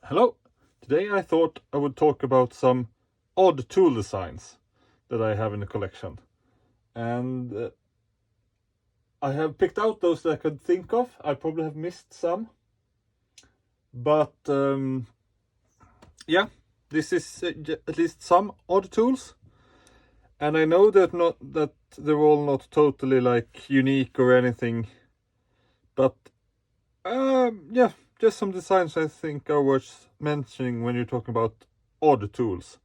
Hello! Today I thought I would talk about some odd tool designs that I have in the collection. And I have picked out those that I could think of. I probably have missed some. But yeah, this is at least some odd tools. And I know that they're all not totally like unique or anything. But yeah, just some designs I think are worth mentioning when you're talking about odd tools.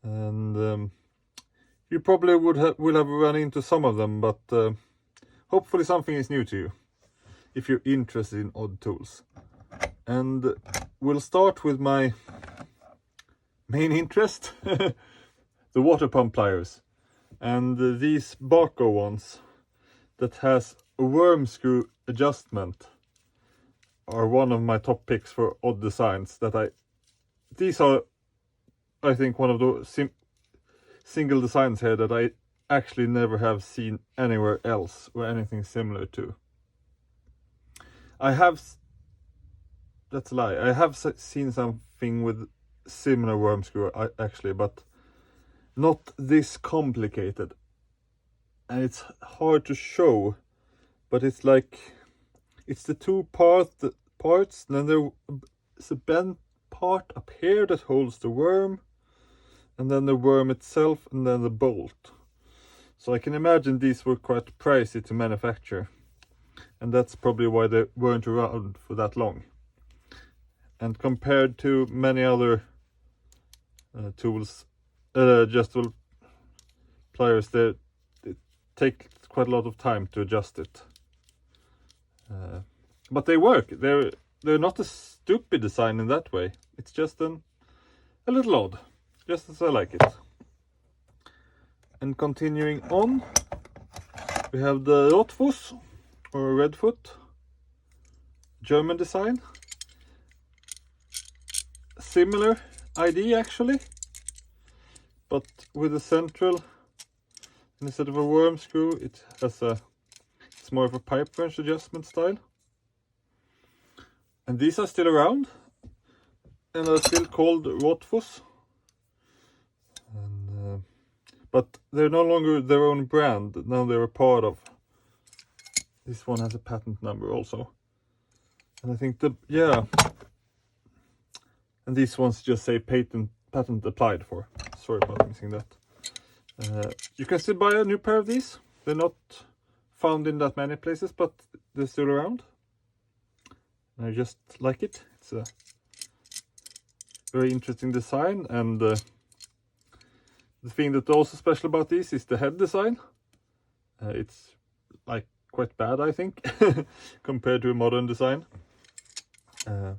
And you probably will have run into some of them, but hopefully something is new to you if you're interested in odd tools. And we'll start with my main interest, the water pump pliers, and these Barco ones that has a worm screw adjustment are one of my top picks for odd designs. These are, I think, one of the single designs here that I actually never have seen anywhere else or anything similar to. That's a lie. I have seen something with similar worm screw actually, but not this complicated. And it's hard to show, but it's like it's the two parts. Then there's a bent part up here that holds the worm, and then the worm itself, and then the bolt. So I can imagine these were quite pricey to manufacture, and that's probably why they weren't around for that long. And compared to many other tools, adjustable pliers, they take quite a lot of time to adjust it. But they work. They're not a stupid design in that way. It's just a little odd, just as I like it. And continuing on, we have the Rotfuss, or Redfoot, German design. Similar idea actually, but with a central, instead of a worm screw, it's more of a pipe wrench adjustment style. And these are still around and are still called Rotfuss. But they're no longer their own brand. Now they're a part of. This one has a patent number also. And I think and these ones just say patent applied for. Sorry about missing that. You can still buy a new pair of these. They're not found in that many places, but they're still around. And I just like it. It's a very interesting design, and the thing that's also special about these is the head design. It's like quite bad, I think, compared to a modern design. No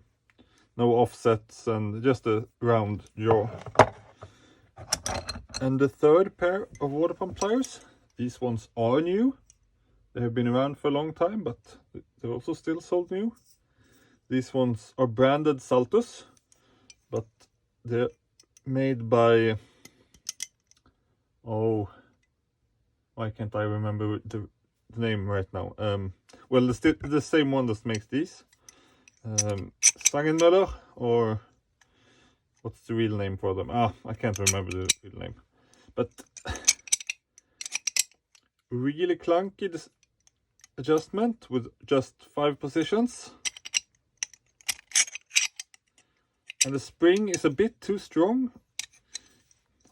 offsets and just a round jaw. And the third pair of water pump pliers, these ones are new. They have been around for a long time, but they're also still sold new. These ones are branded Saltus, but they're made by, why can't I remember the name right now? Well, the same one that makes these. Stangenmøller, or what's the real name for them? I can't remember the real name. But really clunky this adjustment with just 5 positions. And the spring is a bit too strong.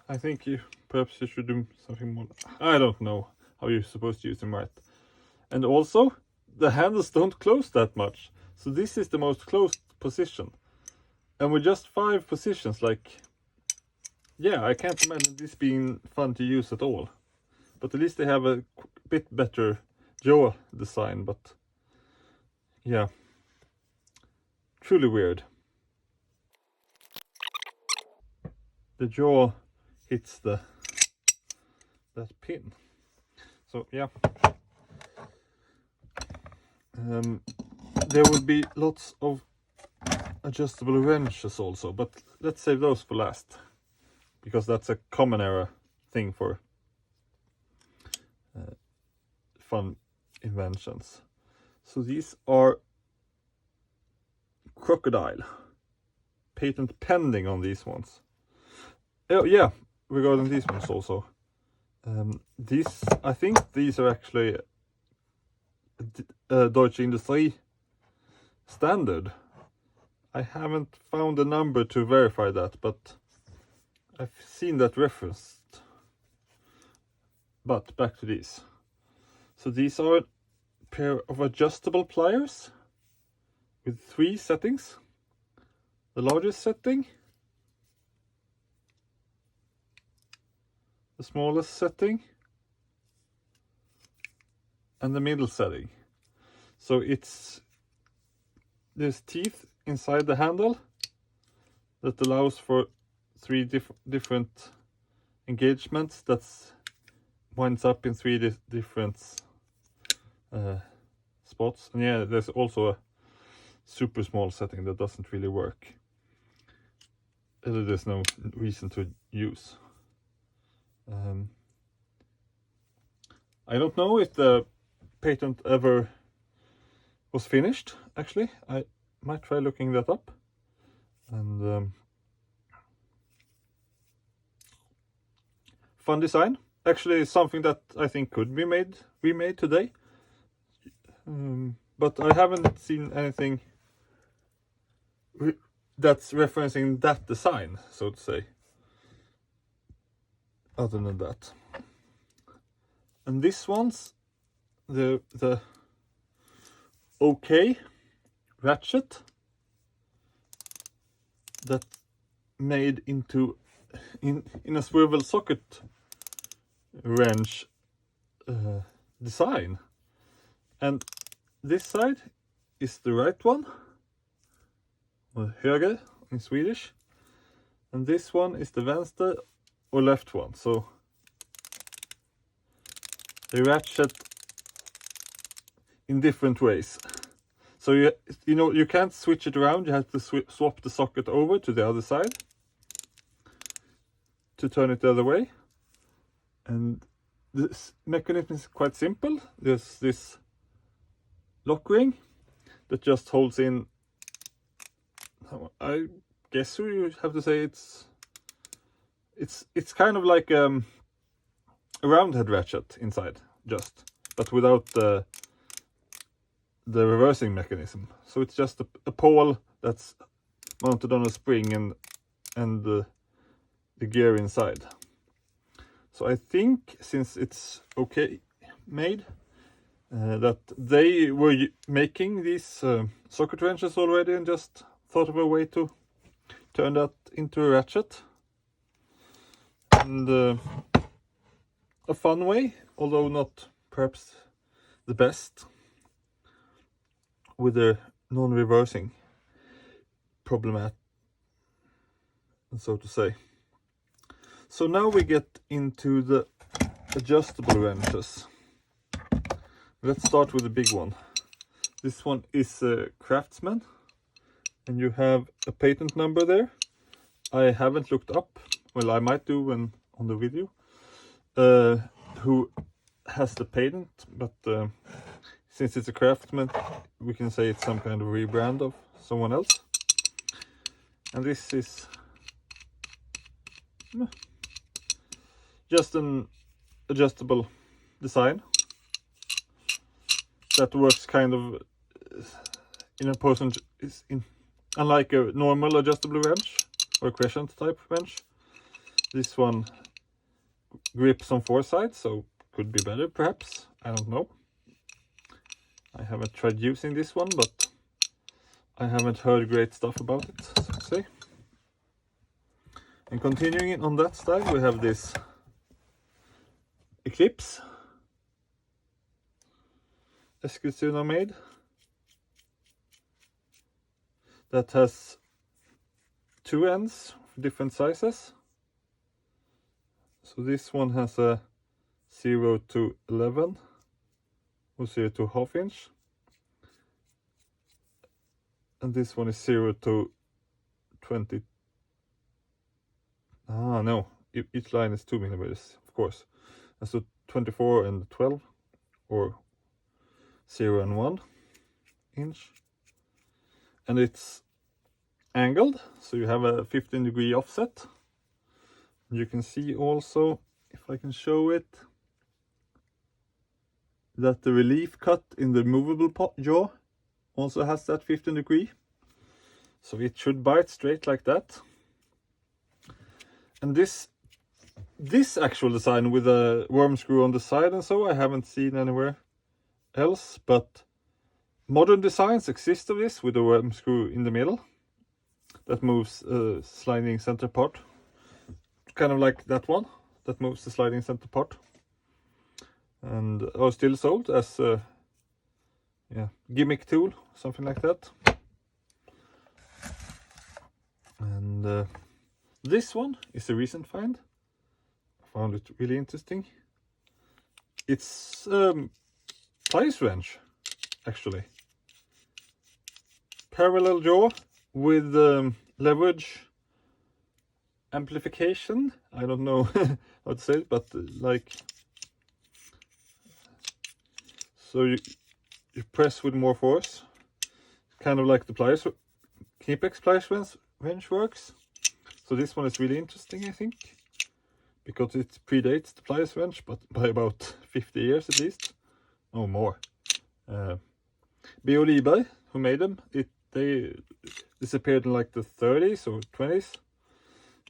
I think perhaps you should do something more. I don't know how you're supposed to use them right. And also, the handles don't close that much. So this is the most closed position. And with just 5 positions, I can't imagine this being fun to use at all. But at least they have a bit better jaw design, but yeah, truly weird. The jaw hits that pin. So yeah. There will be lots of adjustable wrenches also, but let's save those for last, because that's a common era thing for fun inventions. So these are crocodile. patent pending on these ones. Oh yeah, regarding these ones also. These, I think these are actually Deutsche Industrie standard. I haven't found a number to verify that, but I've seen that referenced. But back to these. So these are a pair of adjustable pliers with 3 settings. The largest setting, the smallest setting, and the middle setting. So there's teeth inside the handle that allows for 3 different engagements that winds up in 3 different spots. And yeah, there's also a super small setting that doesn't really work. There's no reason to use. I don't know if the patent ever was finished, actually. I might try looking that up. And fun design. Actually something that I think could be remade today. But I haven't seen anything that's referencing that design, so to say. Other than that. And this one's the OK ratchet that made into in a swivel socket wrench design. And this side is the right one, or höger in Swedish, and this one is the vänster or left one. So they ratchet in different ways. So you know you can't switch it around. You have to swap the socket over to the other side to turn it the other way. And this mechanism is quite simple. There's this lock ring that just holds in. I guess you have to say it's kind of like a round head ratchet inside, but without the reversing mechanism. So it's just a pole that's mounted on a spring and the gear inside. So I think since it's okay made, that they were making these socket wrenches already and just thought of a way to turn that into a ratchet. And a fun way, although not perhaps the best, with the non-reversing problem, so to say. So now we get into the adjustable wrenches. Let's start with the big one. This one is Craftsman, and you have a patent number there. I haven't looked up. Well, I might do when on the video. Who has the patent, but since it's a Craftsman, we can say it's some kind of rebrand of someone else. And this is just an adjustable design that works kind of in a person unlike a normal adjustable wrench or crescent type wrench. This one grips on 4 sides, so could be better perhaps. I don't know. I haven't tried using this one, but I haven't heard great stuff about it, so to say. And continuing on that style, we have this Eclipse Eskilstuna made that has 2 ends, different sizes. So this one has a 0 to 11 or 0 to ½ inch, and this one is 0 to 20. No, each line is 2 millimeters, of course. And so 24 and 12, or 0 and 1 inch. And it's angled, so you have a 15-degree offset. You can see also, if I can show it, that the relief cut in the movable jaw also has that 15-degree. So it should bite straight like that. And this actual design with a worm screw on the side and so I haven't seen anywhere else, but modern designs exist of this with a worm screw in the middle that moves a sliding center part, kind of like that one that moves the sliding center part, and are still sold as a gimmick tool, something like that. And this one is a recent find. I found it really interesting. It's pliers wrench, actually. Parallel jaw with leverage amplification. I don't know how to say it, but like, so you press with more force, kind of like the pliers, Knipex pliers wrench works. So this one is really interesting, I think, because it predates the pliers wrench, but by about 50 years at least, or more. B.O. Liebey, who made them, they disappeared in like the 30s or 20s,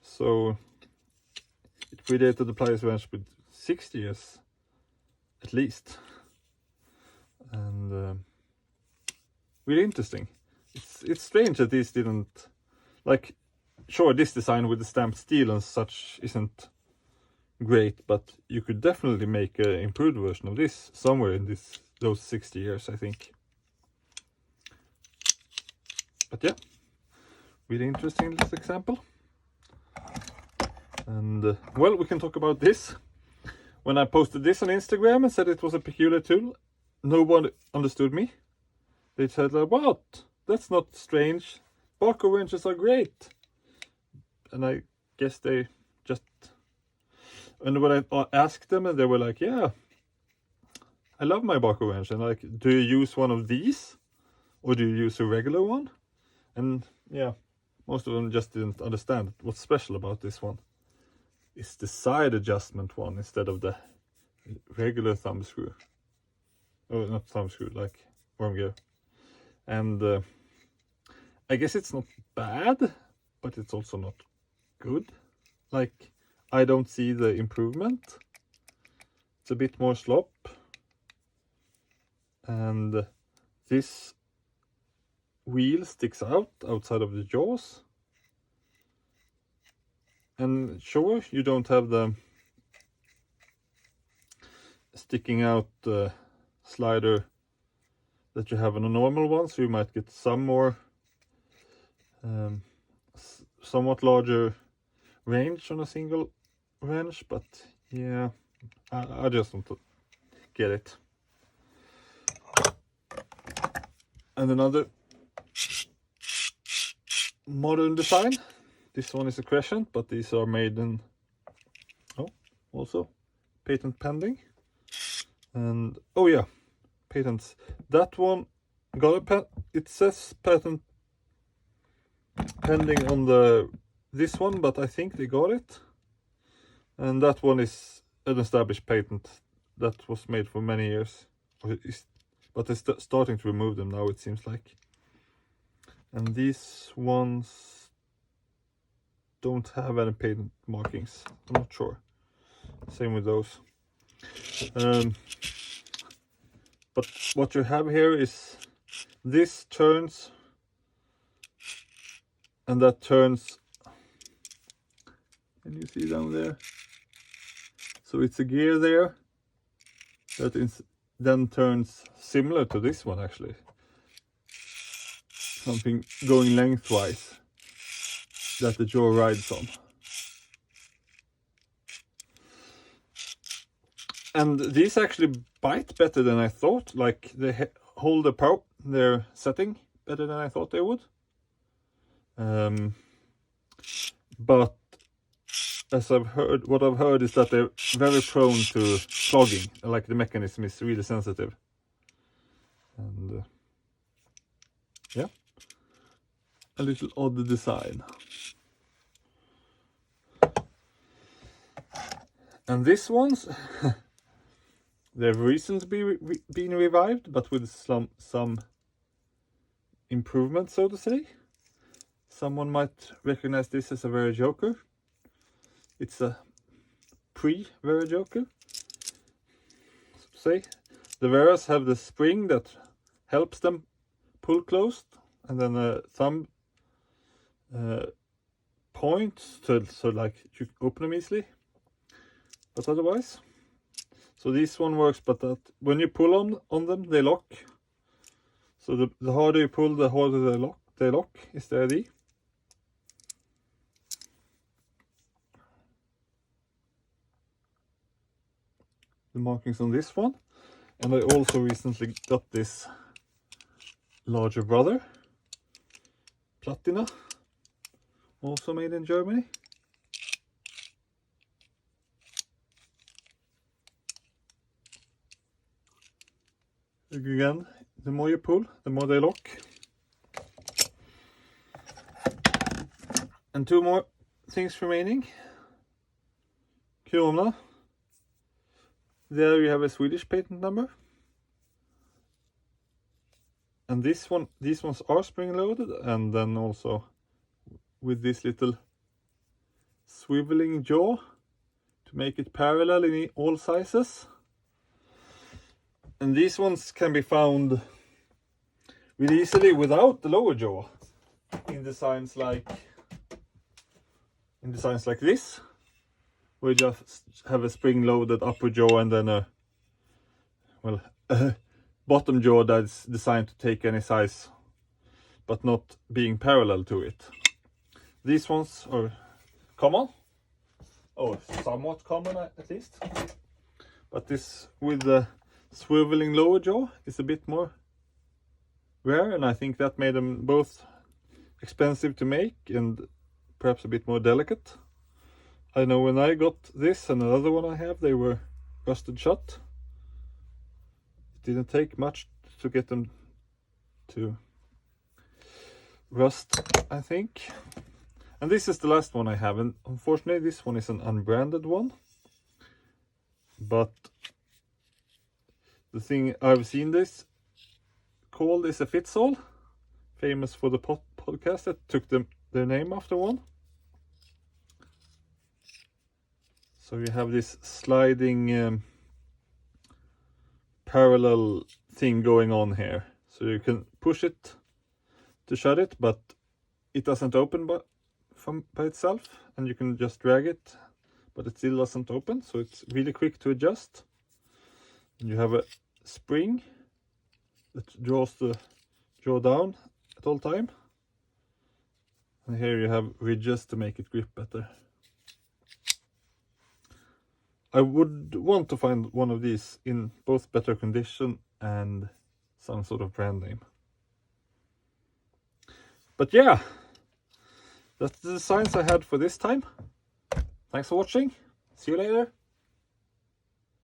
so it predated the pliers wrench with 60 years at least. And really interesting. It's strange that these didn't, like, sure, this design with the stamped steel and such isn't great, but you could definitely make an improved version of this somewhere in those 60 years, I think. But yeah, really interesting this example. And well, we can talk about this. When I posted this on Instagram and said it was a peculiar tool, no one understood me. They said, like, what? That's not strange. Barco wrenches are great. And I guess they just... And when I asked them, and they were like, yeah, I love my Barco wrench. And like, do you use one of these? Or do you use a regular one? And yeah, most of them just didn't understand what's special about this one. It's the side adjustment one instead of the regular thumb screw. Oh, not thumb screw, like worm gear. And I guess it's not bad, but it's also not good. Like, I don't see the improvement. It's a bit more slop. And this wheel sticks out outside of the jaws. And sure, you don't have the sticking out slider that you have on a normal one, so you might get some more somewhat larger range on a single wrench, but yeah, I just don't get it. And another modern design. This one is a crescent, but these are made in, also patent pending. And oh yeah, patents. That one got a it says patent pending on this one, but I think they got it. And that one is an established patent that was made for many years, but they're starting to remove them now, it seems like. And these ones don't have any patent markings. I'm not sure. Same with those. But what you have here is this turns and that turns. Can you see down there? So it's a gear there that then turns similar to this one, actually. Something going lengthwise that the jaw rides on. And these actually bite better than I thought. Like, they hold their setting better than I thought they would. But as what I've heard is that they're very prone to clogging. Like, the mechanism is really sensitive. And yeah. a little odd design. And this one's they've recently been revived, but with some improvement, so to say. Someone might recognize this as a Vera Joker. It's a pre-Vera Joker. So to say, the Veras have the spring that helps them pull closed, and then a thumb point so like you open them easily. But otherwise, so this one works, but that when you pull on them, they lock. So the harder you pull, the harder they lock. They lock is the idea. The markings on this one, and I also recently got this larger brother, Platina, also made in Germany. Again, the more you pull, the more they lock. And two more things remaining. Corona. There you have a Swedish patent number. And these ones are spring loaded, and then also with this little swiveling jaw to make it parallel in all sizes. And these ones can be found really easily without the lower jaw in designs like this, where you just have a spring-loaded upper jaw and then a bottom jaw that's designed to take any size, but not being parallel to it. These ones are common, or somewhat common at least, but this with the swiveling lower jaw is a bit more rare, and I think that made them both expensive to make and perhaps a bit more delicate. I know when I got this and another one I have, they were rusted shut. It didn't take much to get them to rust, I think. And this is the last one I have, and unfortunately this one is an unbranded one. But the thing I've seen this called is a Fitz-all, famous for the podcast that took their name after one. So you have this sliding parallel thing going on here. So you can push it to shut it, but it doesn't open by itself, and you can just drag it, but it still doesn't open. So it's really quick to adjust. And you have a spring that draws the jaw down at all time. And here you have ridges to make it grip better. I would want to find one of these in both better condition and some sort of brand name. But yeah, that's the designs I had for this time. Thanks for watching. See you later.